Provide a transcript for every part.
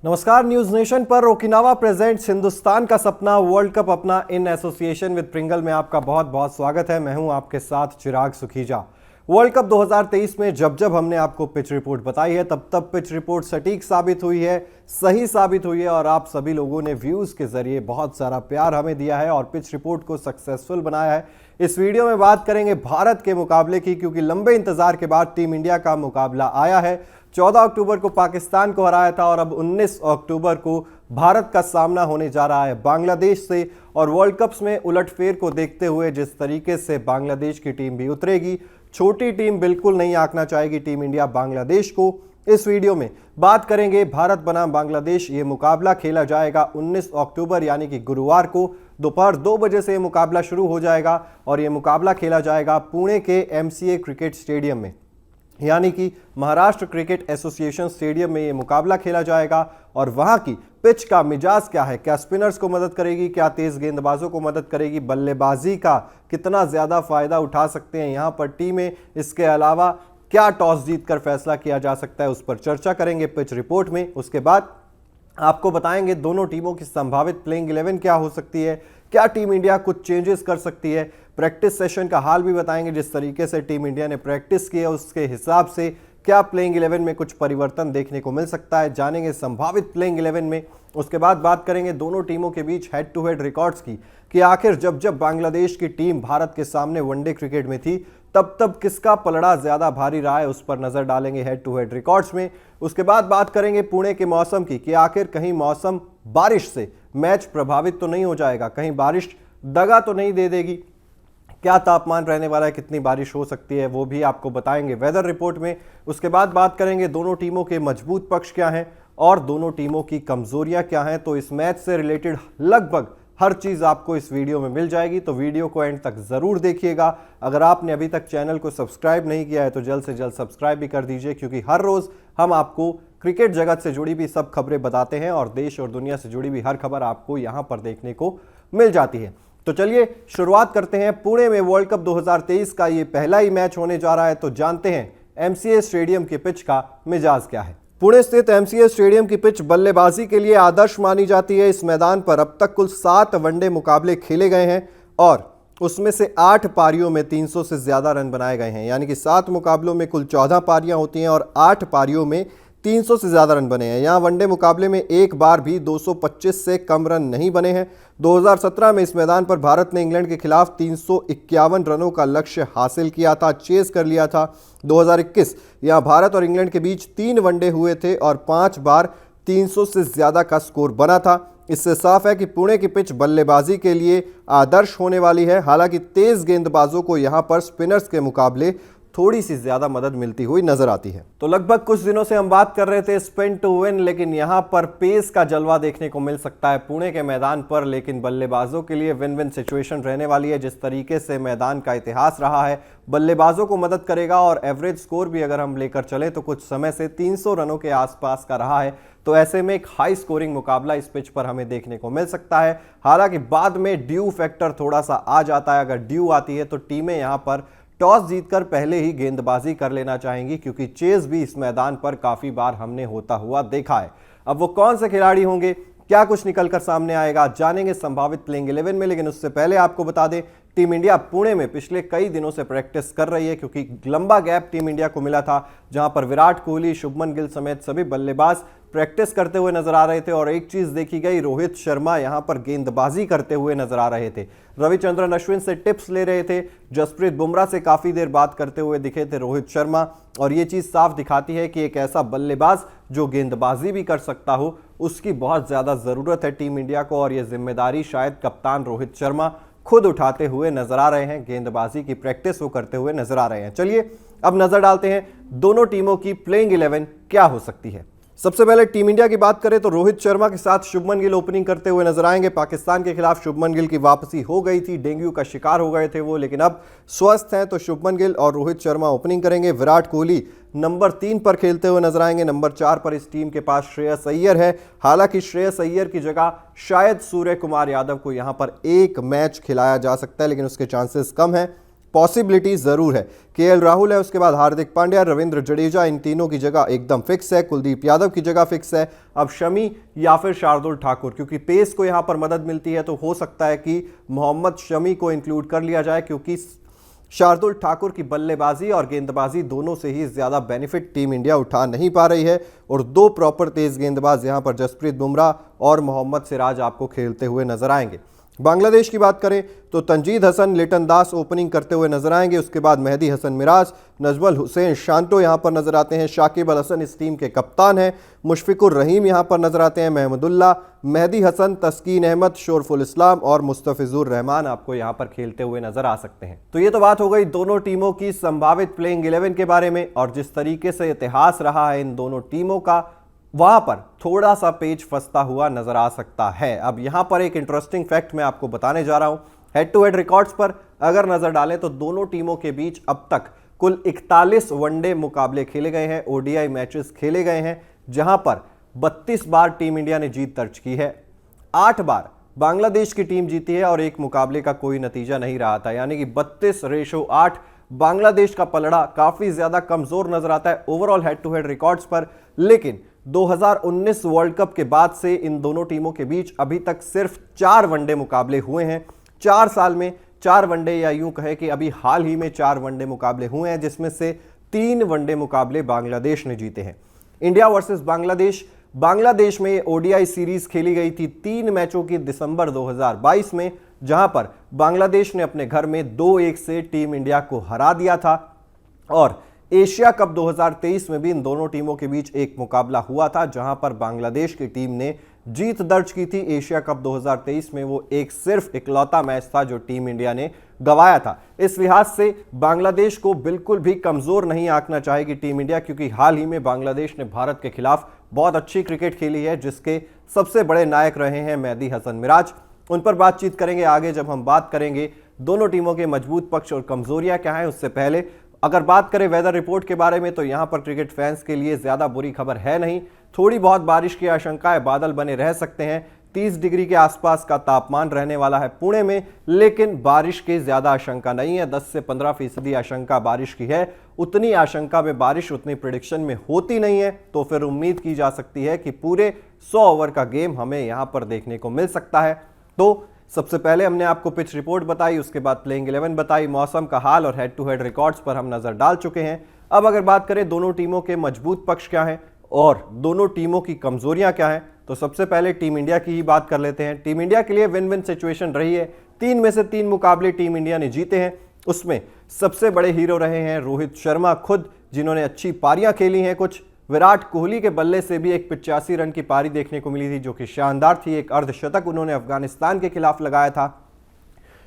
नमस्कार। News nation पर Okinawa presents Hindustan का सपना वर्ल्ड कप अपना इन एसोसिएशन विद प्रिंगल में आपका बहुत बहुत स्वागत है। मैं हूं आपके साथ चिराग सुखीजा। वर्ल्ड कप 2023 में जब जब हमने आपको पिच रिपोर्ट बताई है तब तब पिच रिपोर्ट सटीक साबित हुई है, सही साबित हुई है और आप सभी लोगों ने व्यूज के जरिए बहुत सारा प्यार हमें दिया है और पिच रिपोर्ट को सक्सेसफुल बनाया है। इस वीडियो में बात करेंगे भारत के मुकाबले की, क्योंकि लंबे इंतजार के बाद टीम इंडिया का मुकाबला आया है। 14 अक्टूबर को पाकिस्तान को हराया था और अब 19 अक्टूबर को भारत का सामना होने जा रहा है बांग्लादेश से। और वर्ल्ड कप्स में उलटफेर को देखते हुए जिस तरीके से बांग्लादेश की टीम भी उतरेगी, छोटी टीम बिल्कुल नहीं आंकना चाहेगी टीम इंडिया बांग्लादेश को। इस वीडियो में बात करेंगे भारत बनाम बांग्लादेश। ये मुकाबला खेला जाएगा 19 अक्टूबर यानी कि गुरुवार को दोपहर 2 बजे से ये मुकाबला शुरू हो जाएगा और ये मुकाबला खेला जाएगा पुणे के MCA क्रिकेट स्टेडियम में, यानी कि महाराष्ट्र क्रिकेट एसोसिएशन स्टेडियम में ये मुकाबला खेला जाएगा। और वहां की पिच का मिजाज क्या है, क्या स्पिनर्स को मदद करेगी, क्या तेज गेंदबाजों को मदद करेगी, बल्लेबाजी का कितना ज्यादा फायदा उठा सकते हैं यहां पर टीमें, इसके अलावा क्या टॉस जीतकर फैसला किया जा सकता है, उस पर चर्चा करेंगे पिच रिपोर्ट में। उसके बाद आपको बताएंगे दोनों टीमों की संभावित प्लेइंग 11 क्या हो सकती है, क्या टीम इंडिया कुछ चेंजेस कर सकती है, प्रैक्टिस सेशन का हाल भी बताएंगे, जिस तरीके से टीम इंडिया ने प्रैक्टिस की है उसके हिसाब से क्या प्लेइंग 11 में कुछ परिवर्तन देखने को मिल सकता है, जानेंगे संभावित प्लेइंग 11 में। उसके बाद बात करेंगे दोनों टीमों के बीच हेड टू हेड रिकॉर्ड्स की, कि आखिर जब जब बांग्लादेश की टीम भारत के सामने वनडे क्रिकेट में थी तब तब किसका पलड़ा ज्यादा भारी रहा है, उस पर नजर डालेंगे हेड टू हेड रिकॉर्ड्स में। उसके बाद बात करेंगे पुणे के मौसम की, कि आखिर कहीं मौसम बारिश से मैच प्रभावित तो नहीं हो जाएगा, कहीं बारिश दगा तो नहीं दे देगी, क्या तापमान रहने वाला है, कितनी बारिश हो सकती है, वो भी आपको बताएंगे वेदर रिपोर्ट में। उसके बाद बात करेंगे दोनों टीमों के मजबूत पक्ष क्या हैं और दोनों टीमों की कमजोरियां क्या हैं। तो इस मैच से रिलेटेड लगभग हर चीज आपको इस वीडियो में मिल जाएगी, तो वीडियो को एंड तक जरूर देखिएगा। अगर आपने अभी तक चैनल को सब्सक्राइब नहीं किया है तो जल्द से जल्द सब्सक्राइब भी कर दीजिए, क्योंकि हर रोज हम आपको क्रिकेट जगत से जुड़ी भी सब खबरें बताते हैं और देश और दुनिया से जुड़ी भी हर खबर आपको यहां पर देखने को मिल जाती है। तो चलिए शुरुआत करते हैं। पुणे में वर्ल्ड कप 2023 का ये पहला ही मैच होने जा रहा है, तो जानते हैं MCA स्टेडियम की पिच का मिजाज क्या है। पुणे स्थित MCA स्टेडियम की पिच बल्लेबाजी के लिए आदर्श मानी जाती है। इस मैदान पर अब तक कुल 7 वनडे मुकाबले खेले गए हैं और उसमें से 8 पारियों में 300 से ज्यादा रन बनाए गए हैं, यानी कि 7 मुकाबलों में कुल 14 पारियां होती हैं और 8 पारियों में 300 से ज्यादा रन बने हैं। यहां वनडे मुकाबले में एक बार भी 225 से कम रन नहीं बने हैं। 2017 में इस मैदान पर भारत ने इंग्लैंड के खिलाफ 351 रनों का लक्ष्य हासिल किया था, चेस कर लिया था। 2021 यहां भारत और इंग्लैंड के बीच 3 वनडे हुए थे और 5 बार 300 से ज्यादा का स्कोर बना था। इससे साफ है कि पुणे की पिच बल्लेबाजी के लिए आदर्श होने वाली है। हालांकि तेज गेंदबाजों को यहां पर स्पिनर्स के मुकाबले थोड़ी सी ज्यादा मदद मिलती हुई नजर आती है। तो लगभग कुछ दिनों से हम बात कर रहे थे स्पिन टू विन, लेकिन यहां पर पेस का जलवा देखने को मिल सकता है पुणे के मैदान पर। लेकिन बल्लेबाजों के लिए विन विन सिचुएशन रहने वाली है। जिस तरीके से मैदान का इतिहास रहा है, बल्लेबाजों को मदद करेगा और एवरेज स्कोर भी अगर हम लेकर चले तो कुछ समय से 300 रनों के आसपास का रहा है। तो ऐसे में एक हाई स्कोरिंग मुकाबला इस पिच पर हमें देखने को मिल सकता है। हालांकि बाद में ड्यू फैक्टर थोड़ा सा आ जाता है। अगर ड्यू आती है तो टीमें यहां पर टॉस जीतकर पहले ही गेंदबाजी कर लेना चाहेंगी, क्योंकि चेज भी इस मैदान पर काफी बार हमने होता हुआ देखा है। अब वो कौन से खिलाड़ी होंगे, क्या कुछ निकलकर सामने आएगा, जानेंगे संभावित प्लेइंग 11 में। लेकिन उससे पहले आपको बता दें, टीम इंडिया पुणे में पिछले कई दिनों से प्रैक्टिस कर रही है, क्योंकि लंबा गैप टीम इंडिया को मिला था जहां पर विराट कोहली, शुभमन गिल समेत सभी बल्लेबाज प्रैक्टिस करते हुए नजर आ रहे थे। और एक चीज देखी गई, रोहित शर्मा यहां पर गेंदबाजी करते हुए नजर आ रहे थे, रविचंद्रन अश्विन से टिप्स ले रहे थे, जसप्रीत बुमराह से काफी देर बात करते हुए दिखे थे रोहित शर्मा। और ये चीज साफ दिखाती है कि एक ऐसा बल्लेबाज जो गेंदबाजी भी कर सकता हो, उसकी बहुत ज्यादा जरूरत है टीम इंडिया को। और यह जिम्मेदारी शायद कप्तान रोहित शर्मा खुद उठाते हुए नजर आ रहे हैं, गेंदबाजी की प्रैक्टिस वो करते हुए नजर आ रहे हैं। चलिए अब नजर डालते हैं दोनों टीमों की प्लेइंग 11 क्या हो सकती है। सबसे पहले टीम इंडिया की बात करें तो रोहित शर्मा के साथ शुभमन गिल ओपनिंग करते हुए नजर आएंगे। पाकिस्तान के खिलाफ शुभमन गिल की वापसी हो गई थी, डेंगू का शिकार हो गए थे वो, लेकिन अब स्वस्थ हैं। तो शुभमन गिल और रोहित शर्मा ओपनिंग करेंगे। विराट कोहली नंबर 3 पर खेलते हुए नजर आएंगे। नंबर 4 पर इस टीम के पास श्रेयस अय्यर है। हालांकि श्रेयस अय्यर की जगह शायद सूर्य कुमार यादव को यहां पर एक मैच खिलाया जा सकता है, लेकिन उसके चांसेस कम हैं। पॉसिबिलिटी जरूर है। केएल राहुल है, उसके बाद हार्दिक पांड्या, रविंद्र जडेजा, इन तीनों की जगह एकदम फिक्स है। कुलदीप यादव की जगह फिक्स है। अब शमी या फिर शार्दुल ठाकुर, क्योंकि पेस को यहां पर मदद मिलती है तो हो सकता है कि मोहम्मद शमी को इंक्लूड कर लिया जाए, क्योंकि शार्दुल ठाकुर की बल्लेबाजी और गेंदबाजी दोनों से ही ज्यादा बेनिफिट टीम इंडिया उठा नहीं पा रही है। और दो प्रॉपर तेज गेंदबाज यहां पर जसप्रीत बुमराह और मोहम्मद सिराज आपको खेलते हुए नजर आएंगे। बांग्लादेश की बात करें तो तंजीद हसन, लिटन दास ओपनिंग करते हुए नजर आएंगे। उसके बाद मेहदी हसन मिराज, नजमल हुसैन शांतो यहां पर नजर आते हैं। शाकिब अल हसन इस टीम के कप्तान हैं। मुशफिकुर रहीम यहां पर नजर आते हैं। महमूदुल्लाह, मेहदी हसन, तस्कीन अहमद, शोरफुल इस्लाम और मुस्तफिजुर रहमान आपको यहां पर खेलते हुए नजर आ सकते हैं। तो ये तो बात हो गई दोनों टीमों की संभावित प्लेइंग 11 के बारे में, और जिस तरीके से इतिहास रहा है इन दोनों टीमों का, वहां पर थोड़ा सा पेच फंसता हुआ नजर आ सकता है। अब यहां पर एक इंटरेस्टिंग फैक्ट मैं आपको बताने जा रहा हूं। हेड टू हेड रिकॉर्ड्स पर अगर नजर डालें तो दोनों टीमों के बीच अब तक कुल 41 वनडे मुकाबले खेले गए हैं, ओडीआई मैचेस खेले गए हैं, जहां पर 32 बार टीम इंडिया ने जीत दर्ज की है। 8 बार बांग्लादेश की टीम जीती है और एक मुकाबले का कोई नतीजा नहीं रहा था, यानी कि 32:8 बांग्लादेश का पलड़ा काफी ज्यादा कमजोर नजर आता है overall head to head records पर। लेकिन 2019 वर्ल्ड कप के बाद से इन दोनों टीमों के बीच अभी तक सिर्फ 4 वनडे मुकाबले हुए हैं। 4 साल में 4 वनडे, या यूं कहे कि अभी हाल ही में 4 वनडे मुकाबले हुए हैं, जिसमें से 3 वनडे मुकाबले बांग्लादेश ने जीते हैं। इंडिया वर्सेस बांग्लादेश, बांग्लादेश में ओडीआई सीरीज खेली गई थी 3 मैचों की दिसंबर 2022 में, जहां पर बांग्लादेश ने अपने घर में 2-1 से टीम इंडिया को हरा दिया था। और एशिया कप 2023 में भी इन दोनों टीमों के बीच एक मुकाबला हुआ था, जहां पर बांग्लादेश की टीम ने जीत दर्ज की थी। एशिया कप 2023 में वो एक सिर्फ इकलौता मैच था जो टीम इंडिया ने गंवाया था। इस लिहाज से बांग्लादेश को बिल्कुल भी कमजोर नहीं आंकना चाहेगी टीम इंडिया, क्योंकि हाल ही में बांग्लादेश ने भारत के खिलाफ बहुत अच्छी क्रिकेट खेली है, जिसके सबसे बड़े नायक रहे हैं मेहदी हसन मिराज। उन पर बातचीत करेंगे आगे जब हम बात करेंगे दोनों टीमों के मजबूत पक्ष और कमजोरियां क्या हैं। उससे पहले अगर बात करें वेदर रिपोर्ट के बारे में, तो यहां पर क्रिकेट फैंस के लिए ज्यादा बुरी खबर है नहीं। थोड़ी बहुत बारिश की आशंका है, बादल बने रह सकते हैं। 30 डिग्री के आसपास का तापमान रहने वाला है पुणे में, लेकिन बारिश की ज्यादा आशंका नहीं है। 10 से 15% आशंका बारिश की है। उतनी आशंका में बारिश उतनी प्रेडिक्शन में होती नहीं है, तो फिर उम्मीद की जा सकती है कि पूरे 100 ओवर का गेम हमें यहां पर देखने को मिल सकता है। तो सबसे पहले हमने आपको पिच रिपोर्ट बताई, उसके बाद प्लेइंग 11 बताई, मौसम का हाल और हेड टू हेड रिकॉर्ड्स पर हम नजर डाल चुके हैं। अब अगर बात करें दोनों टीमों के मजबूत पक्ष क्या हैं और दोनों टीमों की कमजोरियां क्या हैं, तो सबसे पहले टीम इंडिया की ही बात कर लेते हैं। टीम इंडिया के लिए विन विन सिचुएशन रही है। 3 में से 3 मुकाबले टीम इंडिया ने जीते हैं। उसमें सबसे बड़े हीरो रहे हैं रोहित शर्मा खुद, जिन्होंने अच्छी पारियां खेली हैं कुछ। विराट कोहली के बल्ले से भी एक 85 रन की पारी देखने को मिली थी, जो कि शानदार थी। एक अर्धशतक उन्होंने अफगानिस्तान के खिलाफ लगाया था।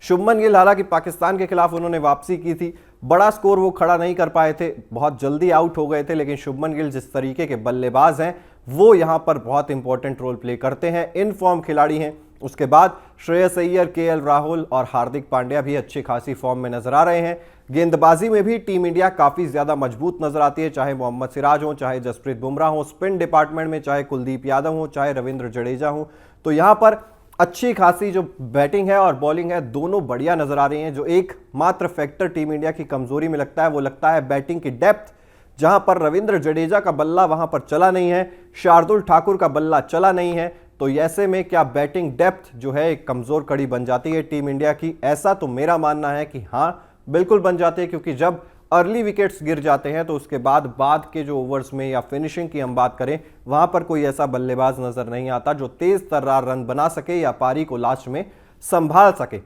शुभमन गिल, हालांकि पाकिस्तान के खिलाफ उन्होंने वापसी की थी, बड़ा स्कोर वो खड़ा नहीं कर पाए थे, बहुत जल्दी आउट हो गए थे। लेकिन शुभमन गिल जिस तरीके के बल्लेबाज हैं, वो यहां पर बहुत इंपॉर्टेंट रोल प्ले करते हैं, इन फॉर्म खिलाड़ी हैं। उसके बाद श्रेयस अय्यर, केएल राहुल और हार्दिक पांड्या भी अच्छी खासी फॉर्म में नजर आ रहे हैं। गेंदबाजी में भी टीम इंडिया काफी ज्यादा मजबूत नजर आती है, चाहे मोहम्मद सिराज हो, चाहे जसप्रीत बुमराह हो। स्पिन डिपार्टमेंट में चाहे कुलदीप यादव हो, चाहे रविंद्र जडेजा हो, तो यहां पर अच्छी खासी जो बैटिंग है और बॉलिंग है, दोनों बढ़िया नजर आ रही हैं। जो एक मात्र फैक्टर टीम इंडिया की कमजोरी में लगता है, वो लगता है बैटिंग की डेप्थ, जहां पर रविंद्र जडेजा का बल्ला वहां पर चला नहीं है, शार्दुल ठाकुर का बल्ला चला नहीं है। तो ऐसे में क्या बैटिंग डेप्थ जो है एक कमजोर कड़ी बन जाती है टीम इंडिया की? ऐसा तो मेरा मानना है कि हां, बिल्कुल बन जाती है, क्योंकि जब अर्ली विकेट्स गिर जाते हैं तो उसके बाद के जो ओवर्स में या फिनिशिंग की हम बात करें, वहां पर कोई ऐसा बल्लेबाज नजर नहीं आता जो तेज तर्रार रन बना सके या पारी को लास्ट में संभाल सके।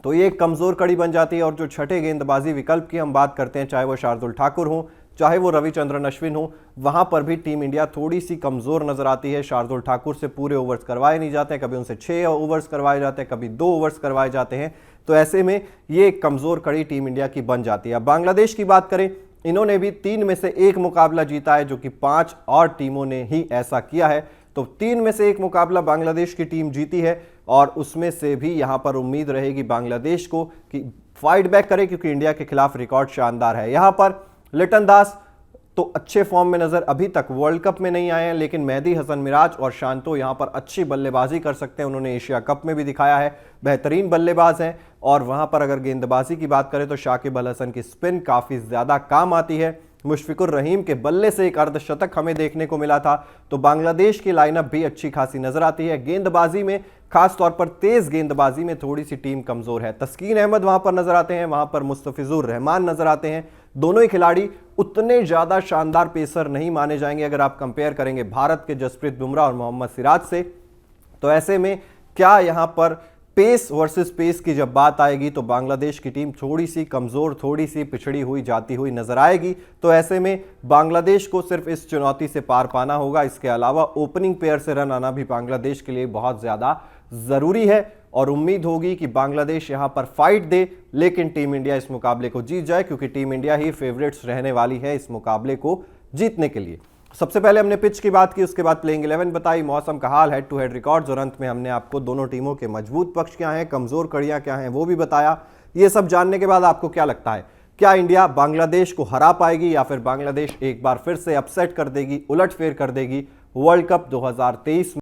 तो ये एक कमजोर कड़ी बन जाती है। और जो छठे गेंदबाजी विकल्प की हम बात करते हैं, चाहे वो शार्दुल ठाकुर हो, चाहे वो रविचंद्रन अश्विन हो, वहां पर भी टीम इंडिया थोड़ी सी कमजोर नजर आती है। शार्दुल ठाकुर से पूरे ओवर्स करवाए नहीं जाते हैं, कभी उनसे 6 ओवर्स करवाए जाते हैं, कभी 2 ओवर्स करवाए जाते हैं। तो ऐसे में ये एक कमजोर कड़ी टीम इंडिया की बन जाती है। बांग्लादेश की बात करें, इन्होंने भी 3 में से 1 मुकाबला जीता है, जो कि 5 और टीमों ने ही ऐसा किया है। तो 3 में से 1 मुकाबला बांग्लादेश की टीम जीती है, और उसमें से भी यहां पर उम्मीद रहेगी बांग्लादेश को कि फाइट बैक करे, क्योंकि इंडिया के खिलाफ रिकॉर्ड शानदार है। यहां पर लिटन दास तो अच्छे फॉर्म में नजर अभी तक वर्ल्ड कप में नहीं आए हैं, लेकिन मेहदी हसन मिराज और शांतो यहां पर अच्छी बल्लेबाजी कर सकते हैं। उन्होंने एशिया कप में भी दिखाया है, बेहतरीन बल्लेबाज हैं। और वहां पर अगर गेंदबाजी की बात करें तो शाकिब अल हसन की स्पिन काफी ज्यादा काम आती है। मुशफिकुर रहीम के बल्ले से एक अर्धशतक हमें देखने को मिला था। तो बांग्लादेश की लाइनअप भी अच्छी खासी नजर आती है। गेंदबाजी में, खास तौर पर तेज गेंदबाजी में थोड़ी सी टीम कमजोर है। तस्कीन अहमद वहां पर नजर आते हैं, वहां पर मुस्तफिजुर रहमान नजर आते हैं। दोनों ही खिलाड़ी उतने ज्यादा शानदार पेसर नहीं माने जाएंगे अगर आप कंपेयर करेंगे भारत के जसप्रीत बुमराह और मोहम्मद सिराज से। तो ऐसे में क्या यहां पर पेस वर्सेस पेस की जब बात आएगी तो बांग्लादेश की टीम थोड़ी सी कमजोर, थोड़ी सी पिछड़ी हुई जाती हुई नजर आएगी। तो ऐसे में बांग्लादेश को सिर्फ इस चुनौती से पार पाना होगा। इसके अलावा ओपनिंग पेयर से रन आना भी बांग्लादेश के लिए बहुत ज्यादा जरूरी है और उम्मीद होगी कि बांग्लादेश यहां पर फाइट दे, लेकिन टीम इंडिया इस मुकाबले को जीत जाए, क्योंकि टीम इंडिया ही फेवरेट्स रहने वाली है इस मुकाबले को जीतने के लिए। सबसे पहले हमने पिच की बात की, उसके बाद प्लेइंग 11 बताई, मौसम का हाल, हेड टू हेड रिकॉर्ड्स और अंत में हमने आपको दोनों टीमों के मजबूत पक्ष क्या हैं, कमजोर कड़ियां क्या हैं वो भी बताया। ये सब जानने के बाद आपको क्या लगता है, क्या इंडिया बांग्लादेश को हरा पाएगी या फिर बांग्लादेश एक बार फिर से अपसेट कर देगी, उलटफेर कर देगी वर्ल्ड कप 2023 में?